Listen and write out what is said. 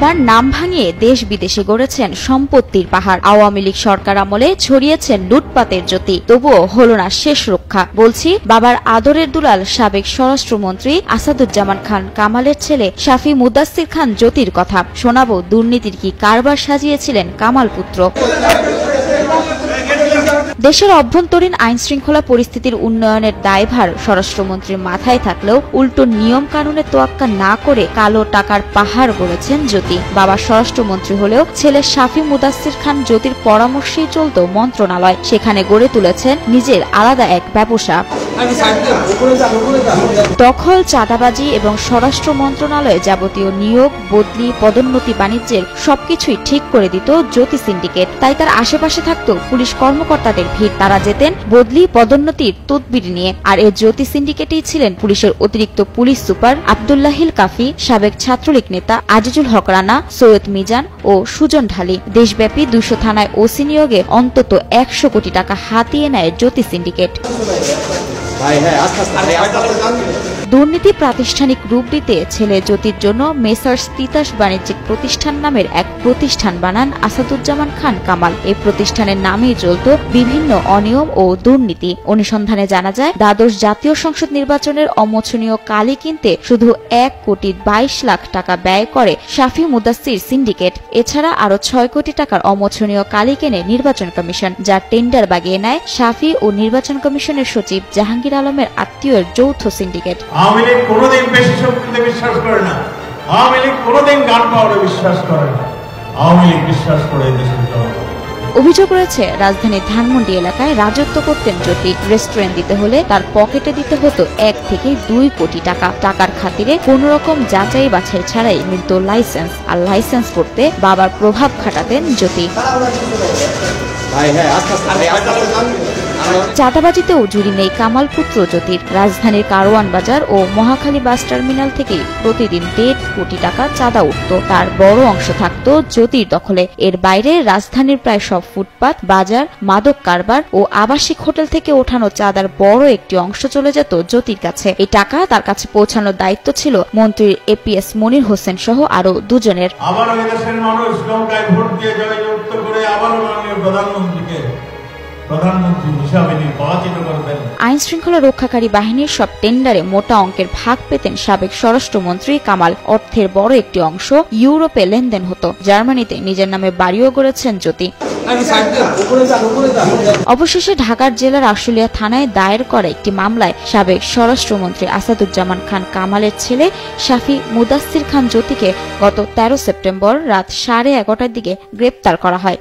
তার নাম ভাঙিয়ে দেশ বিদেশে গড়েছেন সম্পত্তির পাহাড়। আওয়ামী লীগ সরকার আমলে ছড়িয়েছেন লুটপাটের জ্যোতি, তবুও হলো না শেষ রক্ষা। বলছি বাবার আদরের দুলাল সাবেক স্বরাষ্ট্রমন্ত্রী আসাদুজ্জামান খান কামালের ছেলে শাফি মুদাসসির খান জ্যোতির কথা। শোনাবো দুর্নীতির কি কারবার সাজিয়েছিলেন কামাল পুত্র। দেশের অভ্যন্তরীণ আইন শৃঙ্খলা পরিস্থিতির উন্নয়নের দায়ভার স্বরাষ্ট্রমন্ত্রীর মাথায় থাকলেও উল্টো নিয়ম কানুনের তোয়াক্কা না করে কালো টাকার পাহাড় গড়েছেন জ্যোতি। বাবা স্বরাষ্ট্রমন্ত্রী হলেও ছেলে শাফি মুদাসসির খান জ্যোতির পরামর্শেই চলত মন্ত্রণালয়। সেখানে গড়ে তুলেছেন নিজের আলাদা এক ব্যবসা। দখল, চাঁদাবাজি এবং স্বরাষ্ট্র মন্ত্রণালয়ে যাবতীয় নিয়োগ, বদলি, পদোন্নতি, বাণিজ্যের সবকিছুই ঠিক করে দিত জ্যোতি সিন্ডিকেট। তাই তার আশেপাশে থাকত পুলিশ কর্মকর্তাদের ভিড়। তারা যেতেন বদলি, পদোন্নতির তদবির নিয়ে। আর এই জ্যোতি সিন্ডিকেটেই ছিলেন পুলিশের অতিরিক্ত পুলিশ সুপার আব্দুল্লাহিল কাফি, সাবেক ছাত্রলীগ নেতা আজিজুল হক রানা, সৈয়দ মিজান ও সুজন ঢালি। দেশব্যাপী 200 থানায় ওসি নিয়োগে অন্তত 100 কোটি টাকা হাতিয়ে নেয় জ্যোতি সিন্ডিকেট। দুর্নীতি প্রাতিষ্ঠানিক রূপ দিতে ছেলে জ্যোতির জন্য মেসার্স তিতাস বাণিজ্যিক প্রতিষ্ঠান নামের এক প্রতিষ্ঠান বানান আসাদুজ্জামান খান কামাল। এই প্রতিষ্ঠানের নামেই চলত বিভিন্ন অনিয়ম ও দুর্নীতি। অনুসন্ধানে জানা যায়, দ্বাদশ জাতীয় সংসদ নির্বাচনের অমোচনীয় কালি কিনতে শুধু 1 কোটি 22 লাখ টাকা ব্যয় করে শাফি মুদাসসির সিন্ডিকেট। এছাড়া আরো 6 কোটি টাকার অমোচনীয় কালি কেনে নির্বাচন কমিশন, যার টেন্ডার বাগিয়ে নেয় শাফি ও নির্বাচন কমিশনের সচিব জাহাঙ্গীর আলমের আত্মীয়ের যৌথ সিন্ডিকেট। আওয়ামী লীগ কোনোদিন বেশি শক্তিতে বিশ্বাস করে না, আওয়ামী লীগ কোনোদিন গান পাওয়ারে বিশ্বাস করে না, আওয়ামী লীগ বিশ্বাস করে দেশের জনগণ। অভিযোগ রয়েছে, রাজধানীর ধানমন্ডি এলাকায় রাজত্ব করতেন জ্যোতি। রেস্টুরেন্ট দিতে হলে তার পকেটে দিতে হতো 1 থেকে 2 কোটি টাকা। টাকার খাতিরে কোন রকম যাচাই বাছাই ছাড়াই মিলত লাইসেন্স। আর লাইসেন্স করতে বাবার প্রভাব খাটাতেন জ্যোতি। চাঁদাবাজিতেও জুড়ি নেই কামাল পুত্র জ্যোতির। রাজধানীর কারওয়ান বাজার ও মহাখালী বাস টার্মিনাল থেকে প্রতিদিন 1.5 কোটি টাকা চাঁদা উঠত। তার বড় অংশ থাকত জ্যোতির দখলে। এর বাইরে রাজধানীর প্রায় সব ফুটপাত, বাজার, মাদক কারবার ও আবাসিক হোটেল থেকে ওঠানো চাঁদার বড় একটি অংশ চলে যেত জ্যোতির কাছে। এই টাকা তার কাছে পৌঁছানোর দায়িত্ব ছিল মন্ত্রী এপিএস মনির হোসেন সহ আরো দুজনের। আবারও দেশের মানুষ নৌকায় ভোট দিয়ে জয়যুক্ত করে আবারও মাননীয় প্রধানমন্ত্রীকে প্রধানমন্ত্রী হিসাবে নির্বাচিত করবেন। আইন শৃঙ্খলা রক্ষাকারী বাহিনীর সব টেন্ডারে মোটা অঙ্কের ভাগ পেতেন সাবেক স্বরাষ্ট্রমন্ত্রী কামাল। অর্থের বড় একটি অংশ ইউরোপে লেনদেন হতো। জার্মানিতে নিজের নামে বাড়িও গড়েছেন জ্যোতি। অবশেষে ঢাকার জেলার আশুলিয়া থানায় দায়ের করা একটি মামলায় সাবেক স্বরাষ্ট্রমন্ত্রী আসাদুজ্জামান খান কামালের ছেলে শাফি মুদাসসির খান জ্যোতিকে গত 13 সেপ্টেম্বর রাত 11:30টার দিকে গ্রেপ্তার করা হয়।